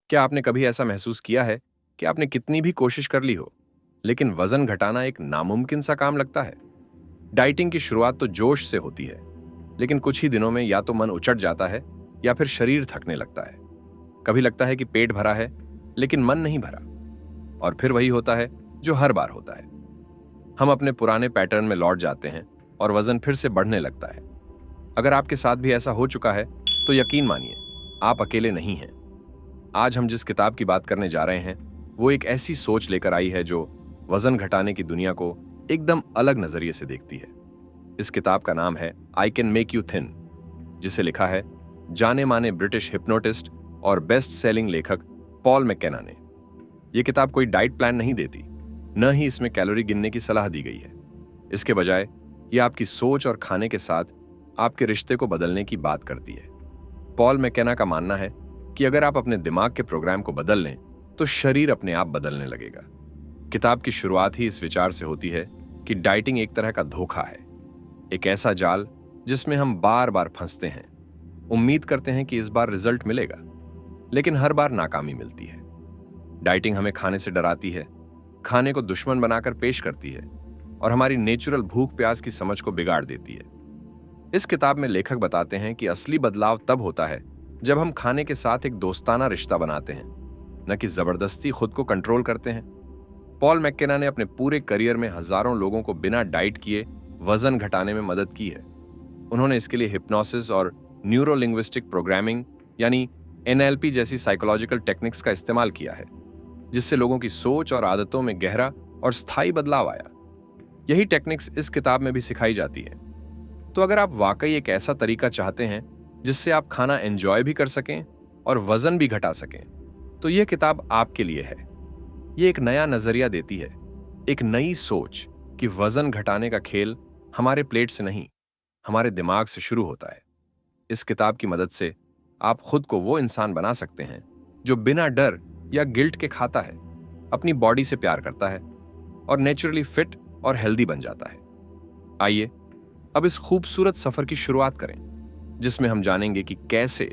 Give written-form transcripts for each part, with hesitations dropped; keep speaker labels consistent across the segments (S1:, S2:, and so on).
S1: क्या आपने कभी ऐसा महसूस किया है कि आपने कितनी भी कोशिश कर ली हो, लेकिन वजन घटाना एक नामुमकिन सा काम लगता है? डाइटिंग की शुरुआत तो जोश से होती है, लेकिन कुछ ही दिनों में या तो मन उचट जाता है या फिर शरीर थकने लगता है। कभी लगता है कि पेट भरा है, लेकिन मन नहीं भरा। और फिर वही होता है जो हर बार होता है। हम अपने पुराने पैटर्न में लौट जाते हैं और वजन फिर से बढ़ने लगता है। अगर आपके साथ भी ऐसा हो चुका है, तो यकीन मानिए, आप अकेले नहीं हैं। आज हम जिस किताब की बात करने जा रहे हैं, वो एक ऐसी सोच लेकर आई है जो वजन घटाने की दुनिया को एकदम अलग नजरिए से देखती है। इस किताब का नाम है I can make you thin, जिसे लिखा है जाने माने ब्रिटिश हिप्नोटिस्ट और बेस्ट सेलिंग लेखक पॉल मैकेना ने। यह किताब कोई डाइट प्लान नहीं देती, न ही इसमें कैलोरी गिनने की सलाह दी गई है। इसके बजाय यह आपकी सोच और खाने के साथ आपके रिश्ते को बदलने की बात करती है। पॉल मैकेना का मानना है कि अगर आप अपने दिमाग के प्रोग्राम को बदल लें, तो शरीर अपने आप बदलने लगेगा। किताब की शुरुआत ही इस विचार से होती है कि डाइटिंग एक तरह का धोखा है, एक ऐसा जाल जिसमें हम बार बार फंसते हैं। उम्मीद करते हैं कि इस बार रिजल्ट मिलेगा, लेकिन हर बार नाकामी मिलती है। डाइटिंग हमें खाने से डराती है, खाने को दुश्मन बनाकर पेश करती है और हमारी नेचुरल भूख प्यास की समझ को बिगाड़ देती है। इस किताब में लेखक बताते हैं कि असली बदलाव तब होता है जब हम खाने के साथ एक दोस्ताना रिश्ता बनाते हैं, न कि जबरदस्ती खुद को कंट्रोल करते हैं। पॉल मैकेना ने अपने पूरे करियर में हजारों लोगों को बिना डाइट किए वजन घटाने में मदद की है। उन्होंने इसके लिए हिप्नोसिस और न्यूरो लिंग्विस्टिक प्रोग्रामिंग यानी एनएलपी जैसी साइकोलॉजिकल टेक्निक्स का इस्तेमाल किया है, जिससे लोगों की सोच और आदतों में गहरा और स्थायी बदलाव आया। यही टेक्निक्स इस किताब में भी सिखाई जाती है। तो अगर आप वाकई एक ऐसा तरीका चाहते हैं जिससे आप खाना एंजॉय भी कर सकें और वजन भी घटा सकें, तो यह किताब आपके लिए है। ये एक नया नजरिया देती है, एक नई सोच कि वजन घटाने का खेल हमारे प्लेट से नहीं, हमारे दिमाग से शुरू होता है। इस किताब की मदद से आप खुद को वो इंसान बना सकते हैं जो बिना डर या गिल्ट के खाता है, अपनी बॉडी से प्यार करता है और नेचुरली फिट और हेल्दी बन जाता है। आइए अब इस खूबसूरत सफर की शुरुआत करें, जिसमें हम जानेंगे कि कैसे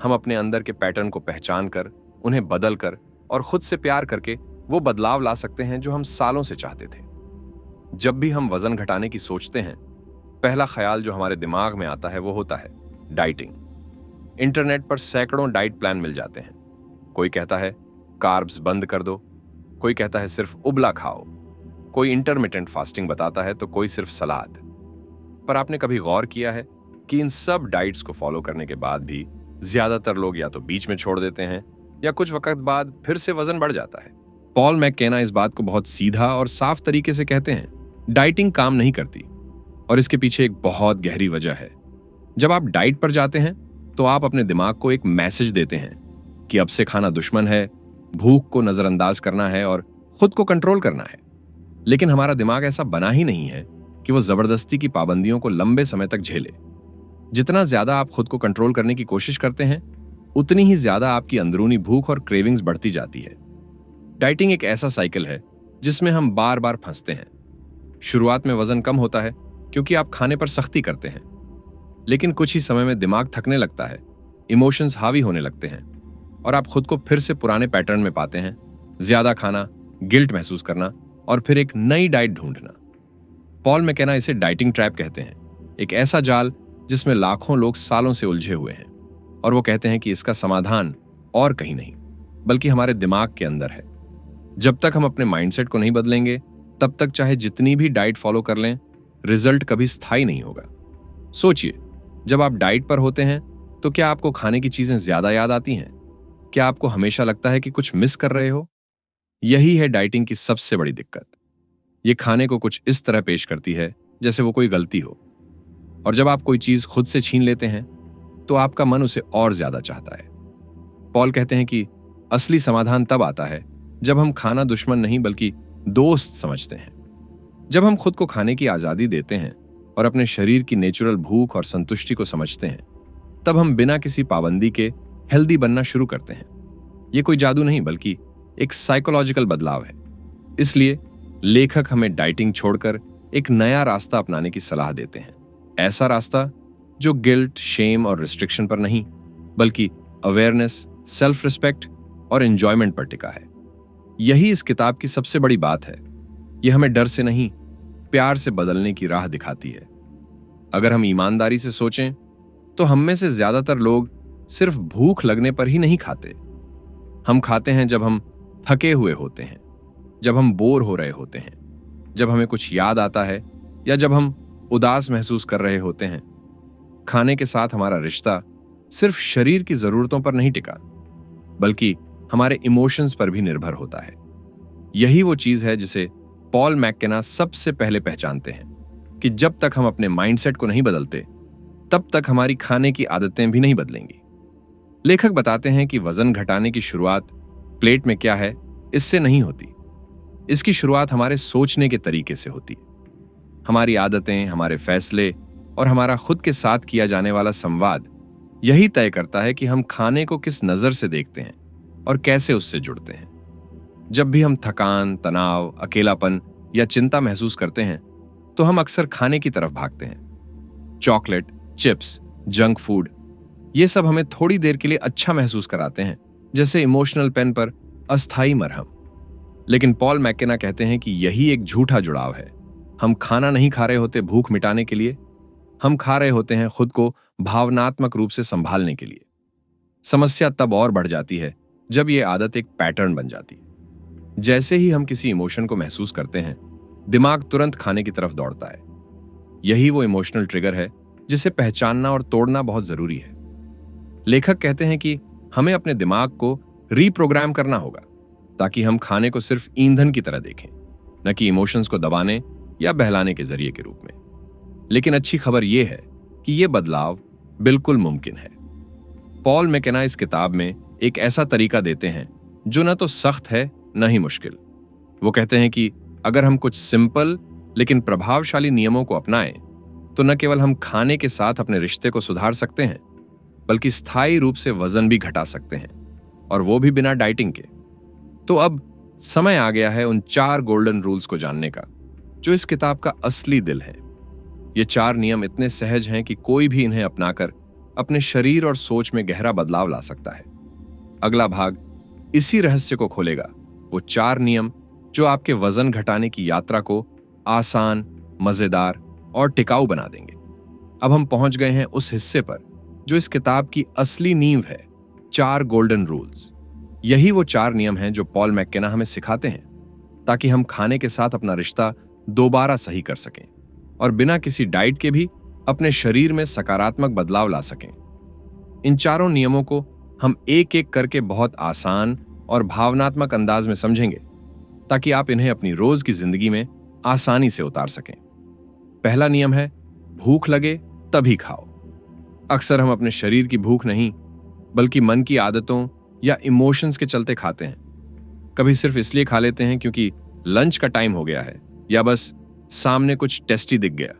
S1: हम अपने अंदर के पैटर्न को पहचान कर, उन्हें बदल कर और खुद से प्यार करके वो बदलाव ला सकते हैं जो हम सालों से चाहते थे। जब भी हम वजन घटाने की सोचते हैं, पहला ख्याल जो हमारे दिमाग में आता है वो होता है डाइटिंग। इंटरनेट पर सैकड़ों डाइट प्लान मिल जाते हैं। कोई कहता है कार्ब्स बंद कर दो, कोई कहता है सिर्फ उबला खाओ, कोई इंटरमिटेंट फास्टिंग बताता है, तो कोई सिर्फ सलाद। पर आपने कभी गौर किया है कि इन सब डाइट्स को फॉलो करने के बाद भी ज्यादातर लोग या तो बीच में छोड़ देते हैं या कुछ वक्त बाद फिर से वजन बढ़ जाता है। पॉल मैकेना इस बात को बहुत सीधा और साफ तरीके से कहते हैं, डाइटिंग काम नहीं करती और इसके पीछे एक बहुत गहरी वजह है। जब आप डाइट पर जाते हैं तो आप अपने दिमाग को एक मैसेज देते हैं कि अब से खाना दुश्मन है, भूख को नजरअंदाज करना है और खुद को कंट्रोल करना है। लेकिन हमारा दिमाग ऐसा बना ही नहीं है कि वो जबरदस्ती की पाबंदियों को लंबे समय तक झेले। जितना ज्यादा आप खुद को कंट्रोल करने की कोशिश करते हैं, उतनी ही ज्यादा आपकी अंदरूनी भूख और क्रेविंग्स बढ़ती जाती है। डाइटिंग एक ऐसा साइकिल है जिसमें हम बार बार फंसते हैं। शुरुआत में वजन कम होता है क्योंकि आप खाने पर सख्ती करते हैं, लेकिन कुछ ही समय में दिमाग थकने लगता है, इमोशंस हावी होने लगते हैं और आप खुद को फिर से पुराने पैटर्न में पाते हैं। ज्यादा खाना, गिल्ट महसूस करना और फिर एक नई डाइट ढूंढना। पॉल मैकेना इसे डाइटिंग ट्रैप कहते हैं, एक ऐसा जाल जिसमें लाखों लोग सालों से उलझे हुए हैं। और वो कहते हैं कि इसका समाधान और कहीं नहीं, बल्कि हमारे दिमाग के अंदर है। जब तक हम अपने माइंडसेट को नहीं बदलेंगे, तब तक चाहे जितनी भी डाइट फॉलो कर लें, रिजल्ट कभी स्थायी नहीं होगा। सोचिए, जब आप डाइट पर होते हैं तो क्या आपको खाने की चीजें ज्यादा याद आती हैं? क्या आपको हमेशा लगता है कि कुछ मिस कर रहे हो? यही है डाइटिंग की सबसे बड़ी दिक्कत। ये खाने को कुछ इस तरह पेश करती है जैसे वो कोई गलती हो, और जब आप कोई चीज खुद से छीन लेते हैं तो आपका मन उसे और ज्यादा चाहता है। पॉल कहते हैं कि असली समाधान तब आता है जब हम खाना दुश्मन नहीं बल्कि दोस्त समझते हैं। जब हम खुद को खाने की आजादी देते हैं और अपने शरीर की नेचुरल भूख और संतुष्टि को समझते हैं, तब हम बिना किसी पाबंदी के हेल्दी बनना शुरू करते हैं। ये कोई जादू नहीं बल्कि एक साइकोलॉजिकल बदलाव है। इसलिए लेखक हमें डाइटिंग छोड़कर एक नया रास्ता अपनाने की सलाह देते हैं। ऐसा रास्ता जो गिल्ट, शेम और रिस्ट्रिक्शन पर नहीं, बल्कि अवेयरनेस, सेल्फ रिस्पेक्ट और एंजॉयमेंट पर टिका है। यही इस किताब की सबसे बड़ी बात है। यह हमें डर से नहीं, प्यार से बदलने की राह दिखाती है। अगर हम ईमानदारी से सोचें तो हम में से ज्यादातर लोग सिर्फ भूख लगने पर ही नहीं खाते। हम खाते हैं जब हम थके हुए होते हैं, जब हम बोर हो रहे होते हैं, जब हमें कुछ याद आता है या जब हम उदास महसूस कर रहे होते हैं। खाने के साथ हमारा रिश्ता सिर्फ शरीर की जरूरतों पर नहीं टिका, बल्कि हमारे इमोशंस पर भी निर्भर होता है। यही वो चीज है जिसे पॉल मैककेना सबसे पहले पहचानते हैं कि जब तक हम अपने माइंडसेट को नहीं बदलते, तब तक हमारी खाने की आदतें भी नहीं बदलेंगी। लेखक बताते हैं कि वजन घटाने की शुरुआत प्लेट में क्या है इससे नहीं होती। इसकी शुरुआत हमारे सोचने के तरीके से होती है। हमारी आदतें, हमारे फैसले और हमारा खुद के साथ किया जाने वाला संवाद यही तय करता है कि हम खाने को किस नजर से देखते हैं और कैसे उससे जुड़ते हैं। जब भी हम थकान, तनाव, अकेलापन या चिंता महसूस करते हैं तो हम अक्सर खाने की तरफ भागते हैं। चॉकलेट, चिप्स, जंक फूड, ये सब हमें थोड़ी देर के लिए अच्छा महसूस कराते हैं, जैसे इमोशनल पेन पर अस्थायी मरहम। लेकिन पॉल मैककेना कहते हैं कि यही एक झूठा जुड़ाव है। हम खाना नहीं खा रहे होते भूख मिटाने के लिए, हम खा रहे होते हैं खुद को भावनात्मक रूप से संभालने के लिए। समस्या तब और बढ़ जाती है जब यह आदत एक पैटर्न बन जाती है। जैसे ही हम किसी इमोशन को महसूस करते हैं, दिमाग तुरंत खाने की तरफ दौड़ता है। यही वो इमोशनल ट्रिगर है जिसे पहचानना और तोड़ना बहुत जरूरी है। लेखक कहते हैं कि हमें अपने दिमाग को रीप्रोग्राम करना होगा ताकि हम खाने को सिर्फ ईंधन की तरह देखें, न कि इमोशंस को दबाने या बहलाने के जरिए के रूप में। लेकिन अच्छी खबर यह है कि यह बदलाव बिल्कुल मुमकिन है। पॉल मैककेना इस किताब में एक ऐसा तरीका देते हैं जो न तो सख्त है न ही मुश्किल। वो कहते हैं कि अगर हम कुछ सिंपल लेकिन प्रभावशाली नियमों को अपनाएं तो न केवल हम खाने के साथ अपने रिश्ते को सुधार सकते हैं, बल्कि स्थायी रूप से वजन भी घटा सकते हैं, और वो भी बिना डाइटिंग के। तो अब समय आ गया है उन 4 गोल्डन रूल्स को जानने का जो इस किताब का असली दिल है। ये 4 नियम इतने सहज हैं कि कोई भी इन्हें अपनाकर अपने शरीर और सोच में गहरा बदलाव ला सकता है। अगला भाग इसी रहस्य को खोलेगा, वो 4 नियम जो आपके वजन घटाने की यात्रा को आसान, मजेदार और टिकाऊ बना देंगे। अब हम पहुंच गए हैं उस हिस्से पर जो इस किताब की असली नींव है, 4 गोल्डन रूल्स। यही वो 4 नियम हैं जो पॉल मैककेना हमें सिखाते हैं ताकि हम खाने के साथ अपना रिश्ता दोबारा सही कर सकें और बिना किसी डाइट के भी अपने शरीर में सकारात्मक बदलाव ला सकें। इन 4 नियमों को हम एक एक करके बहुत आसान और भावनात्मक अंदाज में समझेंगे ताकि आप इन्हें अपनी रोज की जिंदगी में आसानी से उतार सकें। पहला नियम है, भूख लगे तभी खाओ। अक्सर हम अपने शरीर की भूख नहीं, बल्कि मन की आदतों या इमोशंस के चलते खाते हैं। कभी सिर्फ इसलिए खा लेते हैं क्योंकि लंच का टाइम हो गया है या बस सामने कुछ टेस्टी दिख गया।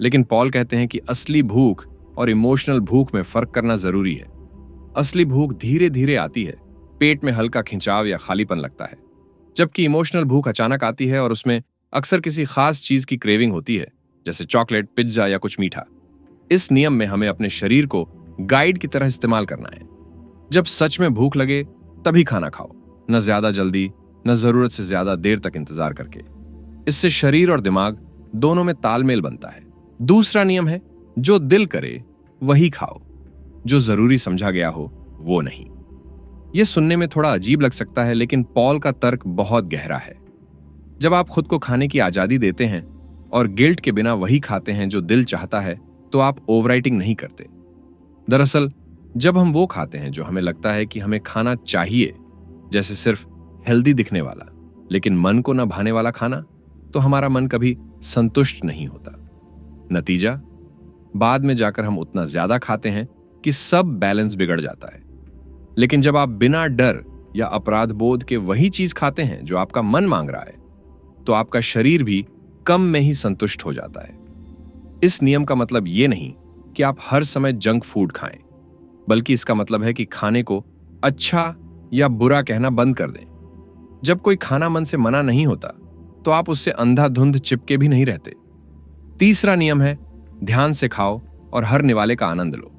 S1: लेकिन पॉल कहते हैं कि असली भूख और इमोशनल भूख में फर्क करना जरूरी है। असली भूख धीरे धीरे आती है, पेट में हल्का खिंचाव या खालीपन लगता है, जबकि इमोशनल भूख अचानक आती है और उसमें अक्सर किसी खास चीज की क्रेविंग होती है, जैसे चॉकलेट, पिज्जा या कुछ मीठा। इस नियम में हमें अपने शरीर को गाइड की तरह इस्तेमाल करना है। जब सच में भूख लगे तभी खाना खाओ, न ज्यादा जल्दी न जरूरत से ज्यादा देर तक इंतजार करके। इससे शरीर और दिमाग दोनों में तालमेल बनता है। दूसरा नियम है, जो दिल करे वही खाओ, जो जरूरी समझा गया हो वो नहीं। यह सुनने में थोड़ा अजीब लग सकता है, लेकिन पॉल का तर्क बहुत गहरा है। जब आप खुद को खाने की आजादी देते हैं और गिल्ट के बिना वही खाते हैं जो दिल चाहता है, तो आप ओवरराइटिंग नहीं करते। दरअसल जब हम वो खाते हैं जो हमें लगता है कि हमें खाना चाहिए, जैसे सिर्फ हेल्दी दिखने वाला लेकिन मन को न भाने वाला खाना, तो हमारा मन कभी संतुष्ट नहीं होता। नतीजा, बाद में जाकर हम उतना ज्यादा खाते हैं कि सब बैलेंस बिगड़ जाता है। लेकिन जब आप बिना डर या अपराध बोध के वही चीज खाते हैं जो आपका मन मांग रहा है, तो आपका शरीर भी कम में ही संतुष्ट हो जाता है। इस नियम का मतलब ये नहीं कि आप हर समय जंक फूड खाएं, बल्कि इसका मतलब है कि खाने को अच्छा या बुरा कहना बंद कर दें। जब कोई खाना मन से मना नहीं होता, तो आप उससे अंधाधुंध चिपके भी नहीं रहते। तीसरा नियम है, ध्यान से खाओ और हर निवाले का आनंद लो।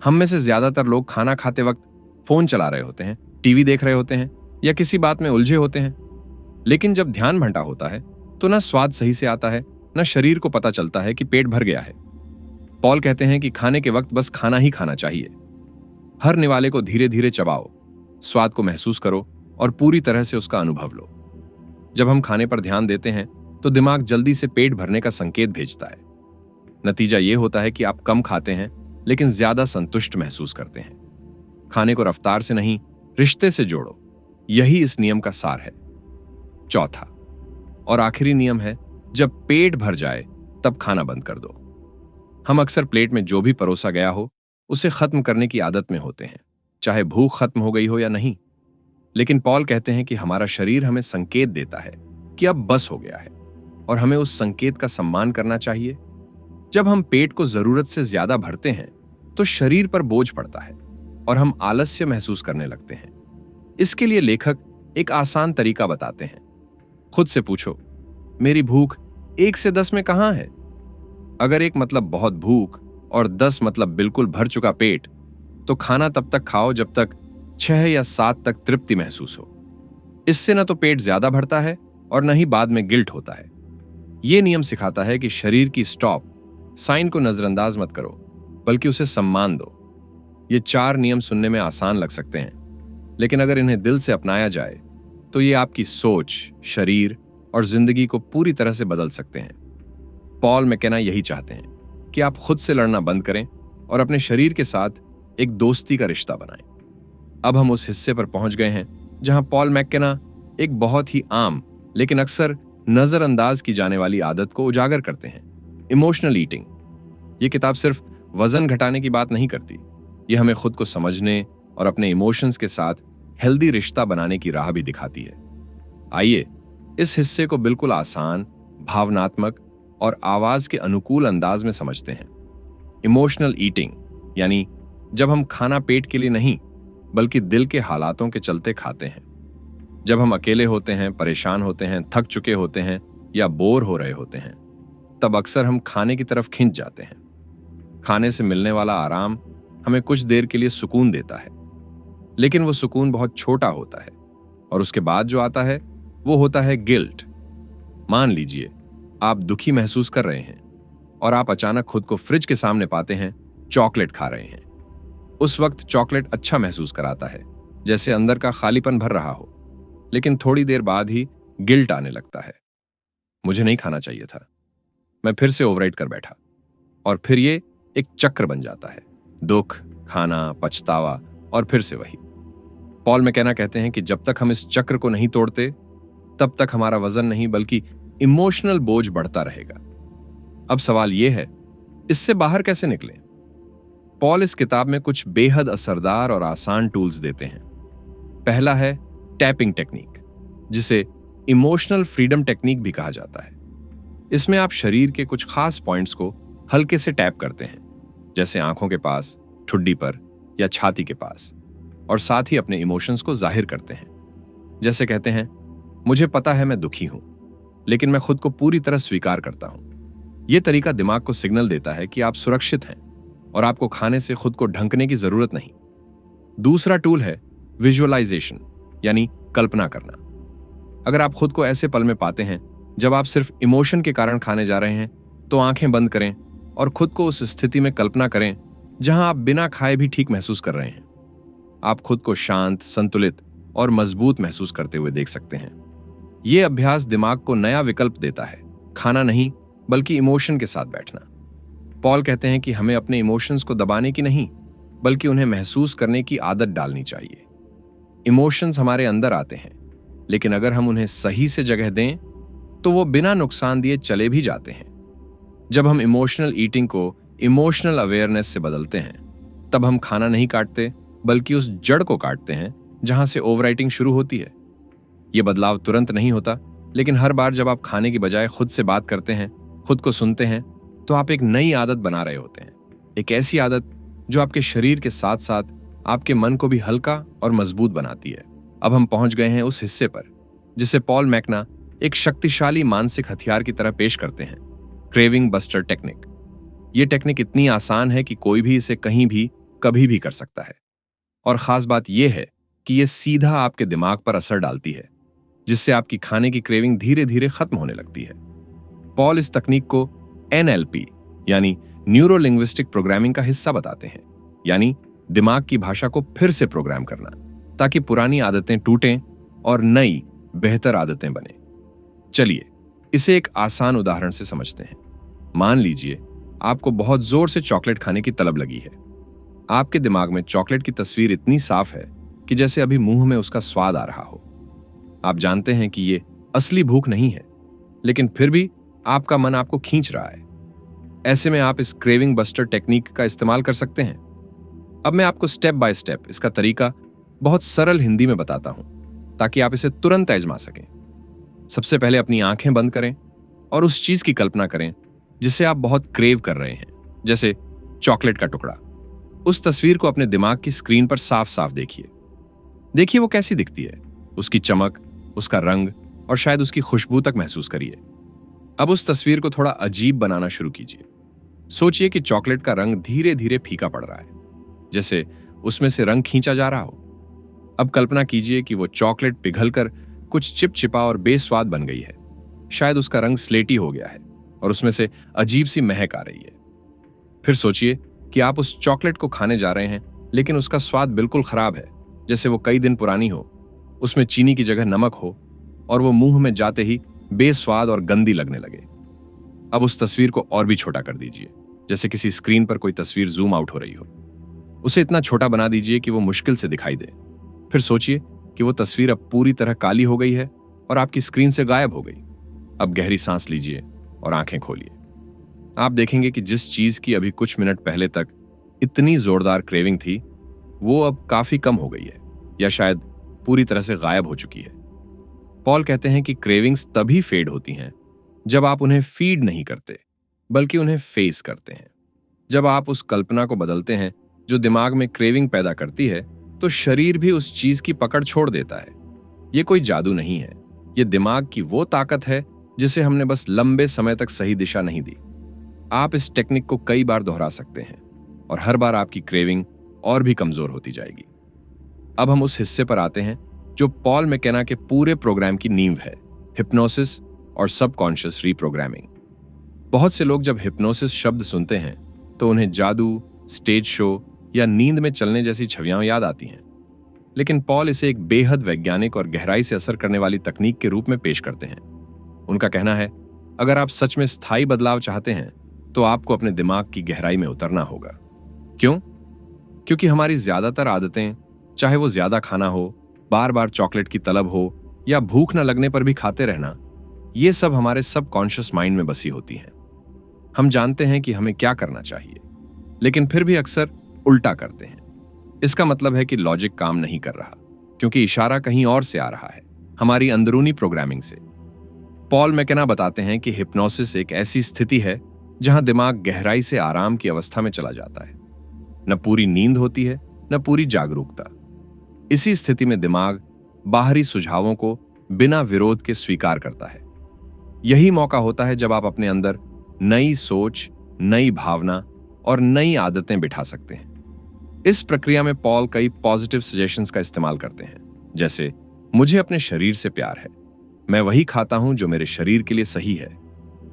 S1: हम में से ज्यादातर लोग खाना खाते वक्त फोन चला रहे होते हैं टीवी देख रहे होते हैं या किसी बात में उलझे होते हैं। लेकिन जब ध्यान भंटा होता है तो ना स्वाद सही से आता है, ना शरीर को पता चलता है कि पेट भर गया है। पॉल कहते हैं कि खाने के वक्त बस खाना ही खाना चाहिए। हर निवाले को धीरे धीरे चबाओ, स्वाद को महसूस करो और पूरी तरह से उसका अनुभव लो। जब हम खाने पर ध्यान देते हैं तो दिमाग जल्दी से पेट भरने का संकेत भेजता है। नतीजा यह होता है कि आप कम खाते हैं लेकिन ज्यादा संतुष्ट महसूस करते हैं। खाने को रफ्तार से नहीं, रिश्ते से जोड़ो। यही इस नियम का सार है। चौथा और आखिरी नियम है, जब पेट भर जाए तब खाना बंद कर दो। हम अक्सर प्लेट में जो भी परोसा गया हो उसे खत्म करने की आदत में होते हैं, चाहे भूख खत्म हो गई हो या नहीं। लेकिन पॉल कहते हैं कि हमारा शरीर हमें संकेत देता है कि अब बस हो गया है और हमें उस संकेत का सम्मान करना चाहिए। जब हम पेट को जरूरत से ज्यादा भरते हैं तो शरीर पर बोझ पड़ता है और हम आलस्य महसूस करने लगते हैं। इसके लिए लेखक एक आसान तरीका बताते हैं। खुद से पूछो, मेरी भूख 1 से 10 में कहां है? अगर 1 मतलब बहुत भूख और 10 मतलब बिल्कुल भर चुका पेट, तो खाना तब तक खाओ जब तक 6 या 7 तक तृप्ति महसूस हो। इससे न तो पेट ज्यादा भरता है और न ही बाद में गिल्ट होता है। यह नियम सिखाता है कि शरीर की स्टॉप साइन को नजरअंदाज मत करो, बल्कि उसे सम्मान दो। ये 4 नियम सुनने में आसान लग सकते हैं, लेकिन अगर इन्हें दिल से अपनाया जाए तो ये आपकी सोच, शरीर और जिंदगी को पूरी तरह से बदल सकते हैं। पॉल मैकेना यही चाहते हैं कि आप खुद से लड़ना बंद करें और अपने शरीर के साथ एक दोस्ती का रिश्ता बनाएं। अब हम उस हिस्से पर पहुंच गए हैं जहां पॉल मैकेना एक बहुत ही आम लेकिन अक्सर नजरअंदाज की जाने वाली आदत को उजागर करते हैं, इमोशनल ईटिंग। ये किताब सिर्फ वजन घटाने की बात नहीं करती, ये हमें खुद को समझने और अपने इमोशंस के साथ हेल्दी रिश्ता बनाने की राह भी दिखाती है। आइए इस हिस्से को बिल्कुल आसान, भावनात्मक और आवाज के अनुकूल अंदाज में समझते हैं। इमोशनल ईटिंग यानी जब हम खाना पेट के लिए नहीं बल्कि दिल के हालातों के चलते खाते हैं। जब हम अकेले होते हैं, परेशान होते हैं, थक चुके होते हैं या बोर हो रहे होते हैं, तब अक्सर हम खाने की तरफ खिंच जाते हैं। खाने से मिलने वाला आराम हमें कुछ देर के लिए सुकून देता है, लेकिन वो सुकून बहुत छोटा होता है और उसके बाद जो आता है वो होता है गिल्ट। मान लीजिए आप दुखी महसूस कर रहे हैं और आप अचानक खुद को फ्रिज के सामने पाते हैं चॉकलेट खा रहे हैं। उस वक्त चॉकलेट अच्छा महसूस कराता है, जैसे अंदर का खालीपन भर रहा हो, लेकिन थोड़ी देर बाद ही गिल्ट आने लगता है। मुझे नहीं खाना चाहिए था। मैं फिर से ओवरराइड कर बैठा और फिर ये एक चक्र बन जाता है। दुख, खाना, पछतावा और फिर से वही। पॉल मैकेना कहते हैं कि जब तक हम इस चक्र को नहीं तोड़ते तब तक हमारा वजन नहीं बल्कि इमोशनल बोझ बढ़ता रहेगा। अब सवाल यह है, इससे बाहर कैसे निकलें? पॉल इस किताब में कुछ बेहद असरदार और आसान टूल्स देते हैं। पहला है टैपिंग टेक्निक, जिसे इमोशनल फ्रीडम टेक्निक भी कहा जाता है। इसमें आप शरीर के कुछ खास पॉइंट्स को हल्के से टैप करते हैं, जैसे आंखों के पास, ठुड्डी पर या छाती के पास, और साथ ही अपने इमोशंस को जाहिर करते हैं। जैसे कहते हैं, मुझे पता है मैं दुखी हूं, लेकिन मैं खुद को पूरी तरह स्वीकार करता हूं। यह तरीका दिमाग को सिग्नल देता है कि आप सुरक्षित हैं और आपको खाने से खुद को ढंकने की जरूरत नहीं। दूसरा टूल है विजुअलाइजेशन, यानी कल्पना करना। अगर आप खुद को ऐसे पल में पाते हैं जब आप सिर्फ इमोशन के कारण खाने जा रहे हैं, तो आंखें बंद करें और खुद को उस स्थिति में कल्पना करें जहां आप बिना खाए भी ठीक महसूस कर रहे हैं। आप खुद को शांत, संतुलित और मजबूत महसूस करते हुए देख सकते हैं। यह अभ्यास दिमाग को नया विकल्प देता है, खाना नहीं बल्कि इमोशन के साथ बैठना। पॉल कहते हैं कि हमें अपने इमोशंस को दबाने की नहीं बल्कि उन्हें महसूस करने की आदत डालनी चाहिए। इमोशंस हमारे अंदर आते हैं, लेकिन अगर हम उन्हें सही से जगह दें तो वो बिना नुकसान दिए चले भी जाते हैं। जब हम इमोशनल ईटिंग को इमोशनल अवेयरनेस से बदलते हैं, तब हम खाना नहीं काटते बल्कि उस जड़ को काटते हैं जहां से ओवरराइटिंग शुरू होती है। यह बदलाव तुरंत नहीं होता, लेकिन हर बार जब आप खाने की बजाय खुद से बात करते हैं, खुद को सुनते हैं, तो आप एक नई आदत बना रहे होते हैं। एक ऐसी आदत जो आपके शरीर के साथ साथ आपके मन को भी हल्का और मजबूत बनाती है। अब हम पहुंच गए हैं उस हिस्से पर जिसे पॉल मैकेना एक शक्तिशाली मानसिक हथियार की तरह पेश करते हैं, क्रेविंग बस्टर टेक्निक। यह टेक्निक इतनी आसान है कि कोई भी इसे कहीं भी कभी भी कर सकता है। और खास बात यह है कि यह सीधा आपके दिमाग पर असर डालती है, जिससे आपकी खाने की क्रेविंग धीरे धीरे खत्म होने लगती है। पॉल इस तकनीक को NLP यानी न्यूरो लिंग्विस्टिक प्रोग्रामिंग का हिस्सा बताते हैं, यानी दिमाग की भाषा को फिर से प्रोग्राम करना, ताकि पुरानी आदतें टूटें और नई बेहतर आदतें बने। चलिए इसे एक आसान उदाहरण से समझते हैं। मान लीजिए आपको बहुत जोर से चॉकलेट खाने की तलब लगी है। आपके दिमाग में चॉकलेट की तस्वीर इतनी साफ है कि जैसे अभी मुंह में उसका स्वाद आ रहा हो। आप जानते हैं कि ये असली भूख नहीं है, लेकिन फिर भी आपका मन आपको खींच रहा है। ऐसे में आप इस क्रेविंग बस्टर टेक्निक का इस्तेमाल कर सकते हैं। अब मैं आपको स्टेप बाय स्टेप इसका तरीका बहुत सरल हिंदी में बताता हूं, ताकि आप इसे तुरंत आजमा सकें। सबसे पहले अपनी आंखें बंद करें और उस चीज की कल्पना करें जिसे आप बहुत क्रेव कर रहे हैं, जैसे चॉकलेट का टुकड़ा। उस तस्वीर को अपने दिमाग की स्क्रीन पर साफ साफ देखिए वो कैसी दिखती है, उसकी चमक, उसका रंग और शायद उसकी खुशबू तक महसूस करिए। अब उस तस्वीर को थोड़ा अजीब बनाना शुरू कीजिए। सोचिए कि चॉकलेट का रंग धीरे धीरे फीका पड़ रहा है, जैसे उसमें से रंग खींचा जा रहा हो। अब कल्पना कीजिए कि वो चॉकलेट पिघलकर कुछ चिपचिपा और बेस्वाद बन गई है। शायद उसका रंग स्लेटी हो गया है और उसमें से अजीब सी महक आ रही है। फिर सोचिए कि आप उस चॉकलेट को खाने जा रहे हैं, लेकिन उसका स्वाद बिल्कुल खराब है, जैसे वो कई दिन पुरानी हो, उसमें चीनी की जगह नमक हो और वो मुंह में जाते ही बेस्वाद और गंदी लगने लगे। अब उस तस्वीर को और भी छोटा कर दीजिए, जैसे किसी स्क्रीन पर कोई तस्वीर जूम आउट हो रही हो। उसे इतना छोटा बना दीजिए कि वो मुश्किल से दिखाई दे। फिर सोचिए कि वो तस्वीर अब पूरी तरह काली हो गई है और आपकी स्क्रीन से गायब हो गई। अब गहरी सांस लीजिए और आंखें खोलिए। आप देखेंगे कि जिस चीज की अभी कुछ मिनट पहले तक इतनी जोरदार क्रेविंग थी, वो अब काफी कम हो गई है या शायद पूरी तरह से गायब हो चुकी है। पॉल कहते हैं कि क्रेविंग्स तभी फेड होती हैं जब आप उन्हें फीड नहीं करते, बल्कि उन्हें फेस करते हैं। जब आप उस कल्पना को बदलते हैं जो दिमाग में क्रेविंग पैदा करती है, तो शरीर भी उस चीज की पकड़ छोड़ देता है। ये कोई जादू नहीं है, ये दिमाग की वो ताकत है जिसे हमने बस लंबे समय तक सही दिशा नहीं दी। आप इस टेक्निक को कई बार दोहरा सकते हैं और हर बार आपकी क्रेविंग और भी कमजोर होती जाएगी। अब हम उस हिस्से पर आते हैं जो पॉल मैकेना के पूरे प्रोग्राम की नींव है, हिप्नोसिस और सबकॉन्शियस रीप्रोग्रामिंग। बहुत से लोग जब हिप्नोसिस शब्द सुनते हैं तो उन्हें जादू, स्टेज शो या नींद में चलने जैसी छवियां याद आती हैं, लेकिन पॉल इसे एक बेहद वैज्ञानिक और गहराई से असर करने वाली तकनीक के रूप में पेश करते हैं। उनका कहना है, अगर आप सच में स्थायी बदलाव चाहते हैं तो आपको अपने दिमाग की गहराई में उतरना होगा। क्यों? क्योंकि हमारी ज्यादातर आदतें, चाहे वो ज्यादा खाना हो, बार बार चॉकलेट की तलब हो या भूख न लगने पर भी खाते रहना, ये सब हमारे सबकॉन्शियस माइंड में बसी होती हैं। हम जानते हैं कि हमें क्या करना चाहिए, लेकिन फिर भी अक्सर उल्टा करते हैं। इसका मतलब है कि लॉजिक काम नहीं कर रहा, क्योंकि इशारा कहीं और से आ रहा है, हमारी अंदरूनी प्रोग्रामिंग से। पॉल मैकेना बताते हैं कि हिप्नोसिस एक ऐसी स्थिति है जहां दिमाग गहराई से आराम की अवस्था में चला जाता है। न पूरी नींद होती है, न पूरी जागरूकता। इसी स्थिति में दिमाग बाहरी सुझावों को बिना विरोध के स्वीकार करता है। यही मौका होता है जब आप अपने अंदर नई सोच, नई भावना और नई आदतें बिठा सकते हैं। इस प्रक्रिया में पॉल कई पॉजिटिव सजेशंस का इस्तेमाल करते हैं, जैसे मुझे अपने शरीर से प्यार है, मैं वही खाता हूं जो मेरे शरीर के लिए सही है,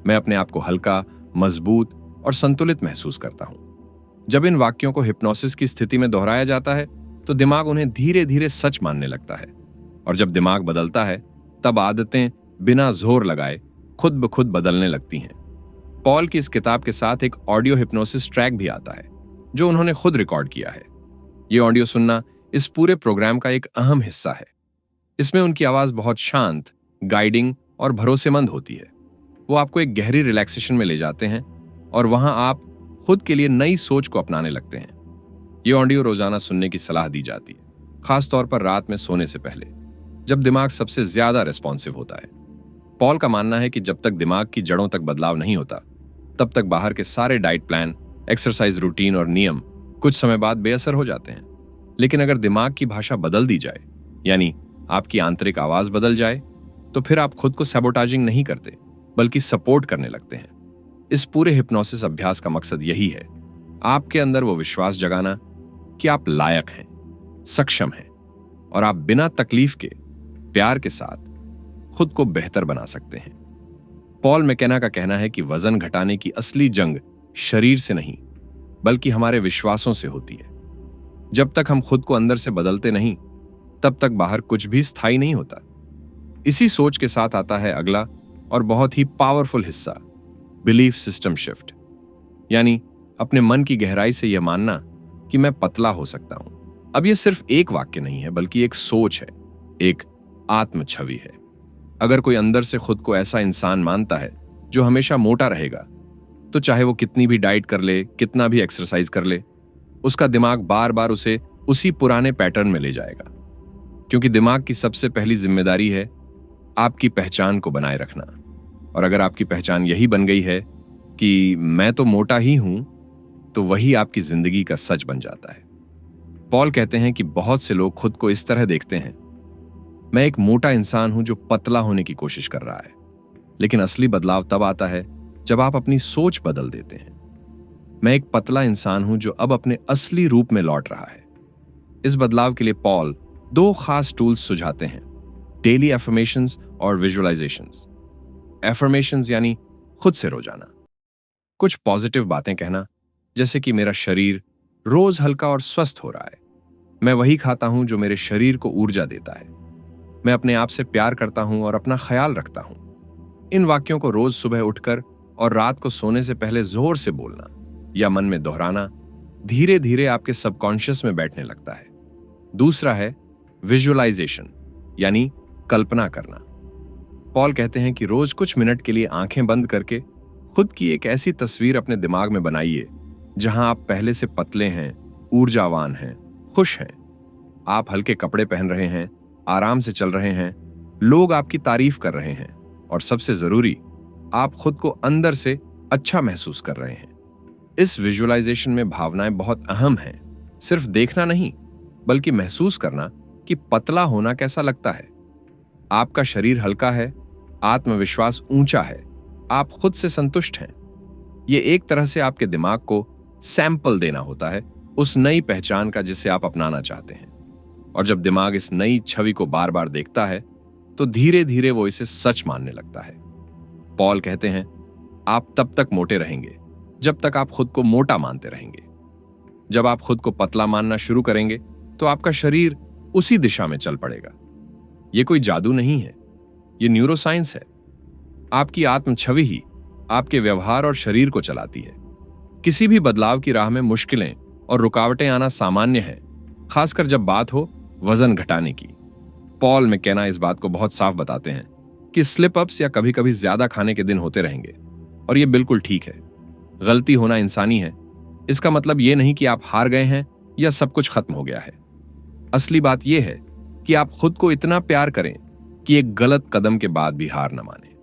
S1: मैं अपने आप को हल्का, मजबूत और संतुलित महसूस करता हूं। जब इन वाक्यों को हिप्नोसिस की स्थिति में दोहराया जाता है तो दिमाग उन्हें धीरे धीरे सच मानने लगता है, और जब दिमाग बदलता है तब आदतें बिना जोर लगाए खुद ब खुद बदलने लगती हैं। पॉल की इस किताब के साथ एक ऑडियो हिप्नोसिस ट्रैक भी आता है जो उन्होंने खुद रिकॉर्ड किया है। ये ऑडियो सुनना इस पूरे प्रोग्राम का एक अहम हिस्सा है। इसमें उनकी आवाज बहुत शांत, गाइडिंग और भरोसेमंद होती है। वो आपको एक गहरी रिलैक्सेशन में ले जाते हैं और वहां आप खुद के लिए नई सोच को अपनाने लगते हैं। ये ऑडियो रोजाना सुनने की सलाह दी जाती है, खास तौर पर रात में सोने से पहले, जब दिमाग सबसे ज्यादा रिस्पॉन्सिव होता है। पॉल का मानना है कि जब तक दिमाग की जड़ों तक बदलाव नहीं होता, तब तक बाहर के सारे डाइट प्लान, एक्सरसाइज रूटीन और नियम कुछ समय बाद बेअसर हो जाते हैं। लेकिन अगर दिमाग की भाषा बदल दी जाए, यानी आपकी आंतरिक आवाज बदल जाए, तो फिर आप खुद को सैबोटाजिंग नहीं करते, बल्कि सपोर्ट करने लगते हैं। इस पूरे हिप्नोसिस अभ्यास का मकसद यही है, आपके अंदर वो विश्वास जगाना कि आप लायक हैं, सक्षम हैं और आप बिना तकलीफ के प्यार के साथ खुद को बेहतर बना सकते हैं। पॉल मैकेना का कहना है कि वजन घटाने की असली जंग शरीर से नहीं बल्कि हमारे विश्वासों से होती है। जब तक हम खुद को अंदर से बदलते नहीं तब तक बाहर कुछ भी स्थायी नहीं होता। इसी सोच के साथ आता है अगला और बहुत ही पावरफुल हिस्सा, बिलीफ सिस्टम शिफ्ट, यानी अपने मन की गहराई से यह मानना कि मैं पतला हो सकता हूं। अब यह सिर्फ एक वाक्य नहीं है बल्कि एक सोच है, एक आत्म छवि है। अगर कोई अंदर से खुद को ऐसा इंसान मानता है जो हमेशा मोटा रहेगा, तो चाहे वो कितनी भी डाइट कर ले, कितना भी एक्सरसाइज कर ले, उसका दिमाग बार बार उसे उसी पुराने पैटर्न में ले जाएगा। क्योंकि दिमाग की सबसे पहली जिम्मेदारी है आपकी पहचान को बनाए रखना। और अगर आपकी पहचान यही बन गई है कि मैं तो मोटा ही हूं, तो वही आपकी जिंदगी का सच बन जाता है। पॉल कहते हैं कि बहुत से लोग खुद को इस तरह देखते हैं, मैं एक मोटा इंसान हूं जो पतला होने की कोशिश कर रहा है। लेकिन असली बदलाव तब आता है जब आप अपनी सोच बदल देते हैं। मैं एक पतला इंसान हूं जो अब अपने असली रूप में लौट रहा है। इस बदलाव के लिए पॉल 2 खास टूल्स सुझाते हैं, डेली एफर्मेशंस और विजुअलाइजेशंस। एफर्मेशंस यानी खुद से रोजाना कुछ पॉजिटिव बातें कहना, जैसे कि मेरा शरीर रोज हल्का और स्वस्थ हो रहा है, मैं वही खाता हूं जो मेरे शरीर को ऊर्जा देता है, मैं अपने आप से प्यार करता हूं और अपना ख्याल रखता हूं। इन वाक्यों को रोज सुबह उठकर और रात को सोने से पहले जोर से बोलना या मन में दोहराना धीरे धीरे आपके सबकॉन्शियस में बैठने लगता है। दूसरा है विजुअलाइजेशन, यानी कल्पना करना। पॉल कहते हैं कि रोज कुछ मिनट के लिए आंखें बंद करके खुद की एक ऐसी तस्वीर अपने दिमाग में बनाइए जहां आप पहले से पतले हैं, ऊर्जावान हैं, खुश हैं। आप हल्के कपड़े पहन रहे हैं, आराम से चल रहे हैं, लोग आपकी तारीफ कर रहे हैं और सबसे जरूरी, आप खुद को अंदर से अच्छा महसूस कर रहे हैं। इस विजुअलाइजेशन में भावनाएं बहुत अहम हैं। सिर्फ देखना नहीं बल्कि महसूस करना कि पतला होना कैसा लगता है। आपका शरीर हल्का है, आत्मविश्वास ऊंचा है, आप खुद से संतुष्ट हैं। यह एक तरह से आपके दिमाग को सैंपल देना होता है उस नई पहचान का जिसे आप अपनाना चाहते हैं। और जब दिमाग इस नई छवि को बार बार देखता है तो धीरे धीरे वो इसे सच मानने लगता है। पॉल कहते हैं, आप तब तक मोटे रहेंगे जब तक आप खुद को मोटा मानते रहेंगे। जब आप खुद को पतला मानना शुरू करेंगे तो आपका शरीर उसी दिशा में चल पड़ेगा। यह कोई जादू नहीं है, यह न्यूरोसाइंस है। आपकी आत्म छवि ही आपके व्यवहार और शरीर को चलाती है। किसी भी बदलाव की राह में मुश्किलें और रुकावटें आना सामान्य है, खासकर जब बात हो वजन घटाने की। पॉल मैकेना इस बात को बहुत साफ बताते हैं कि स्लिप अप्स या कभी कभी ज्यादा खाने के दिन होते रहेंगे और यह बिल्कुल ठीक है। गलती होना इंसानी है। इसका मतलब यह नहीं कि आप हार गए हैं या सब कुछ खत्म हो गया है। असली बात यह है कि आप खुद को इतना प्यार करें कि एक गलत कदम के बाद भी हार न माने।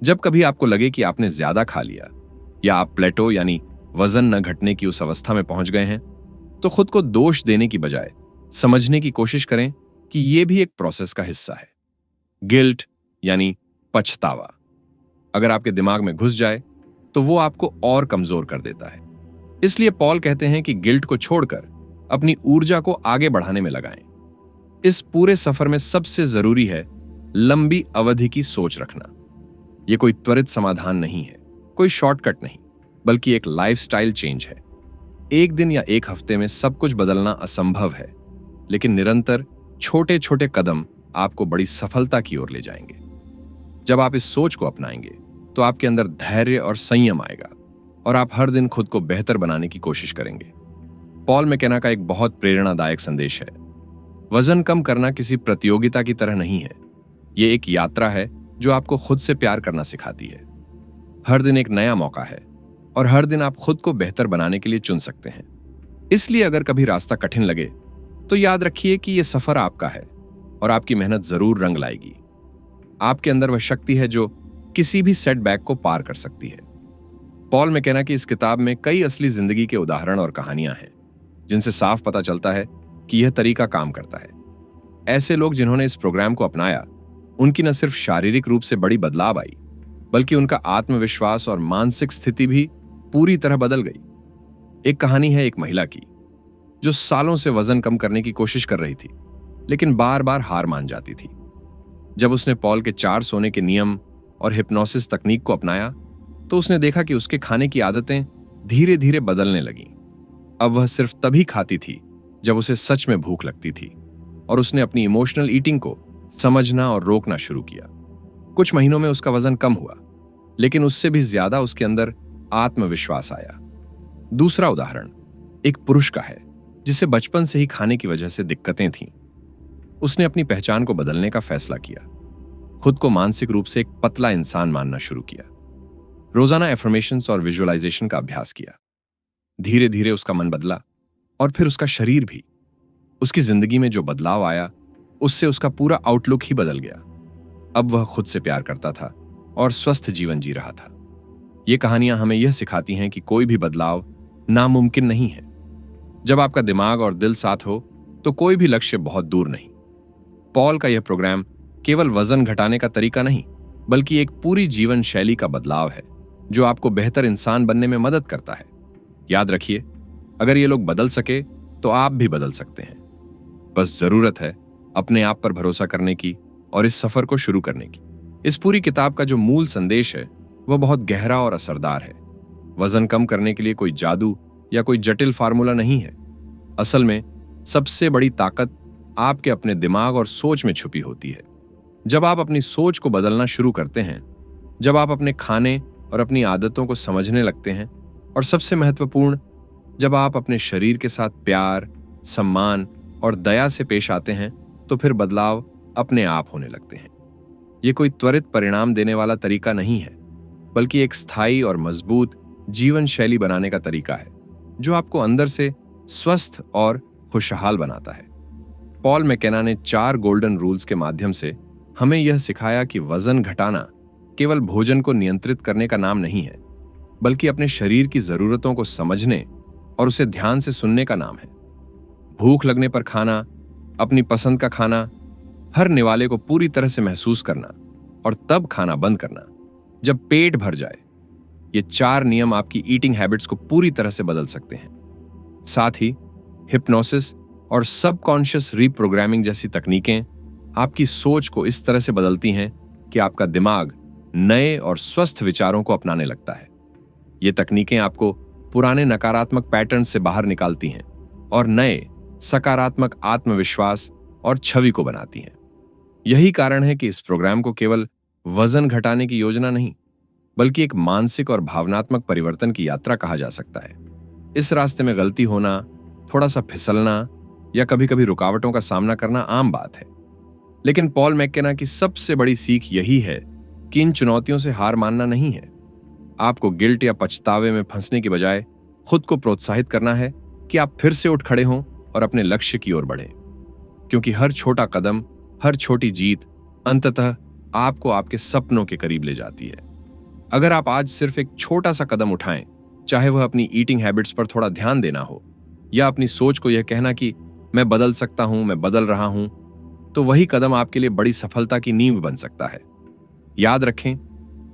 S1: जब कभी आपको लगे कि आपने ज्यादा खा लिया या आप प्लेटो यानी वजन न घटने की उस अवस्था में पहुंच गए हैं, तो खुद को दोष देने की बजाय समझने की कोशिश करें कि यह भी एक प्रोसेस का हिस्सा है। गिल्ट यानी पछतावा अगर आपके दिमाग में घुस जाए तो वो आपको और कमजोर कर देता है। इसलिए पॉल कहते हैं कि गिल्ट को छोड़कर अपनी ऊर्जा को आगे बढ़ाने में लगाएं। इस पूरे सफर में सबसे जरूरी है लंबी अवधि की सोच रखना। यह कोई त्वरित समाधान नहीं है, कोई शॉर्टकट नहीं, बल्कि एक लाइफस्टाइल चेंज है। एक दिन या एक हफ्ते में सब कुछ बदलना असंभव है, लेकिन निरंतर छोटे छोटे कदम आपको बड़ी सफलता की ओर ले जाएंगे। जब आप इस सोच को अपनाएंगे तो आपके अंदर धैर्य और संयम आएगा और आप हर दिन खुद को बेहतर बनाने की कोशिश करेंगे। पॉल मैकेना का एक बहुत प्रेरणादायक संदेश है, वजन कम करना किसी प्रतियोगिता की तरह नहीं है। यह एक यात्रा है जो आपको खुद से प्यार करना सिखाती है। हर दिन एक नया मौका है और हर दिन आप खुद को बेहतर बनाने के लिए चुन सकते हैं। इसलिए अगर कभी रास्ता कठिन लगे तो याद रखिए कि यह सफर आपका है और आपकी मेहनत जरूर रंग लाएगी। आपके अंदर वह शक्ति है जो किसी भी सेटबैक को पार कर सकती है। पॉल मैकेना की इस किताब में कई असली जिंदगी के उदाहरण और कहानियां हैं जिनसे साफ पता चलता है कि यह तरीका काम करता है। ऐसे लोग जिन्होंने इस प्रोग्राम को अपनाया, उनकी न सिर्फ शारीरिक रूप से बड़ी बदलाव आई, बल्कि उनका आत्मविश्वास और मानसिक स्थिति भी पूरी तरह बदल गई। एक कहानी है एक महिला की जो सालों से वजन कम करने की कोशिश कर रही थी, लेकिन बार बार हार मान जाती थी। जब उसने पॉल के 4 सोने के नियम और हिप्नोसिस तकनीक को अपनाया तो उसने देखा कि उसके खाने की आदतें धीरे धीरे बदलने लगीं। अब वह सिर्फ तभी खाती थी जब उसे सच में भूख लगती थी, और उसने अपनी इमोशनल ईटिंग को समझना और रोकना शुरू किया। कुछ महीनों में उसका वजन कम हुआ, लेकिन उससे भी ज्यादा उसके अंदर आत्मविश्वास आया। दूसरा उदाहरण एक पुरुष का है जिसे बचपन से ही खाने की वजह से दिक्कतें थीं। उसने अपनी पहचान को बदलने का फैसला किया, खुद को मानसिक रूप से एक पतला इंसान मानना शुरू किया, रोजाना एफर्मेशंस और विजुअलाइजेशन का अभ्यास किया। धीरे धीरे उसका मन बदला और फिर उसका शरीर भी। उसकी जिंदगी में जो बदलाव आया उससे उसका पूरा आउटलुक ही बदल गया। अब वह खुद से प्यार करता था और स्वस्थ जीवन जी रहा था। ये कहानियां हमें यह सिखाती हैं कि कोई भी बदलाव नामुमकिन नहीं है। जब आपका दिमाग और दिल साथ हो तो कोई भी लक्ष्य बहुत दूर नहीं। पॉल का यह प्रोग्राम केवल वजन घटाने का तरीका नहीं, बल्कि एक पूरी जीवन शैली का बदलाव है जो आपको बेहतर इंसान बनने में मदद करता है। याद रखिए, अगर ये लोग बदल सके तो आप भी बदल सकते हैं। बस जरूरत है अपने आप पर भरोसा करने की और इस सफर को शुरू करने की। इस पूरी किताब का जो मूल संदेश है वह बहुत गहरा और असरदार है। वजन कम करने के लिए कोई जादू या कोई जटिल फार्मूला नहीं है। असल में सबसे बड़ी ताकत आपके अपने दिमाग और सोच में छुपी होती है। जब आप अपनी सोच को बदलना शुरू करते हैं, जब आप अपने खाने और अपनी आदतों को समझने लगते हैं, और सबसे महत्वपूर्ण, जब आप अपने शरीर के साथ प्यार, सम्मान और दया से पेश आते हैं, तो फिर बदलाव अपने आप होने लगते हैं। ये कोई त्वरित परिणाम देने वाला तरीका नहीं है, बल्कि एक स्थायी और मजबूत जीवन शैली बनाने का तरीका है जो आपको अंदर से स्वस्थ और खुशहाल बनाता है। पॉल मैकेना ने 4 गोल्डन रूल्स के माध्यम से हमें यह सिखाया कि वजन घटाना केवल भोजन को नियंत्रित करने का नाम नहीं है, बल्कि अपने शरीर की जरूरतों को समझने और उसे ध्यान से सुनने का नाम है। भूख लगने पर खाना, अपनी पसंद का खाना, हर निवाले को पूरी तरह से महसूस करना और तब खाना बंद करना जब पेट भर जाए। ये 4 नियम आपकी ईटिंग हैबिट्स को पूरी तरह से बदल सकते हैं। साथ ही हिप्नोसिस और सबकॉन्शियस रीप्रोग्रामिंग जैसी तकनीकें आपकी सोच को इस तरह से बदलती हैं कि आपका दिमाग नए और स्वस्थ विचारों को अपनाने लगता है। ये तकनीकें आपको पुराने नकारात्मक पैटर्न से बाहर निकालती हैं और नए सकारात्मक आत्मविश्वास और छवि को बनाती हैं। यही कारण है कि इस प्रोग्राम को केवल वजन घटाने की योजना नहीं, बल्कि एक मानसिक और भावनात्मक परिवर्तन की यात्रा कहा जा सकता है। इस रास्ते में गलती होना, थोड़ा सा फिसलना या कभी-कभी रुकावटों का सामना करना आम बात है। लेकिन पॉल मैकेना की सबसे बड़ी सीख यही है कि इन चुनौतियों से हार मानना नहीं है। आपको गिल्ट या पछतावे में फंसने की बजाय खुद को प्रोत्साहित करना है कि आप फिर से उठ खड़े हों और अपने लक्ष्य की ओर बढ़ें। क्योंकि हर छोटा कदम, हर छोटी जीत अंततः आपको आपके सपनों के करीब ले जाती है। अगर आप आज सिर्फ एक छोटा सा कदम उठाएं, चाहे वह अपनी ईटिंग हैबिट्स पर थोड़ा ध्यान देना हो या अपनी सोच को यह कहना कि मैं बदल सकता हूं, मैं बदल रहा हूं, तो वही कदम आपके लिए बड़ी सफलता की नींव बन सकता है। याद रखें,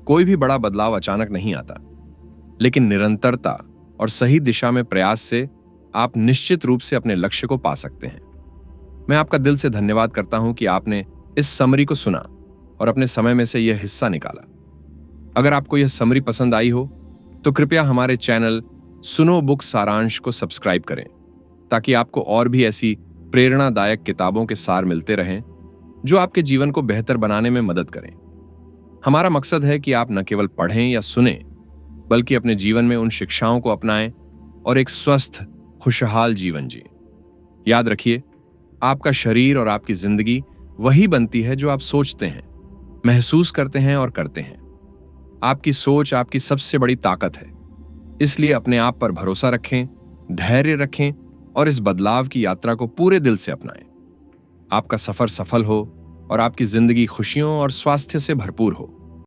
S1: कोई भी बड़ा बदलाव अचानक नहीं आता, लेकिन निरंतरता और सही दिशा में प्रयास से आप निश्चित रूप से अपने लक्ष्य को पा सकते हैं। मैं आपका दिल से धन्यवाद करता हूं कि आपने इस समरी को सुना और अपने समय में से यह हिस्सा निकाला। अगर आपको यह समरी पसंद आई हो तो कृपया हमारे चैनल सुनो बुक सारांश को सब्सक्राइब करें, ताकि आपको और भी ऐसी प्रेरणादायक किताबों के सार मिलते रहें जो आपके जीवन को बेहतर बनाने में मदद करें। हमारा मकसद है कि आप न केवल पढ़ें या सुनें, बल्कि अपने जीवन में उन शिक्षाओं को अपनाएं और एक स्वस्थ, खुशहाल जीवन जिएं। याद रखिए, आपका शरीर और आपकी जिंदगी वही बनती है जो आप सोचते हैं, महसूस करते हैं और करते हैं। आपकी सोच आपकी सबसे बड़ी ताकत है। इसलिए अपने आप पर भरोसा रखें, धैर्य रखें और इस बदलाव की यात्रा को पूरे दिल से अपनाएं। आपका सफर सफल हो और आपकी जिंदगी खुशियों और स्वास्थ्य से भरपूर हो।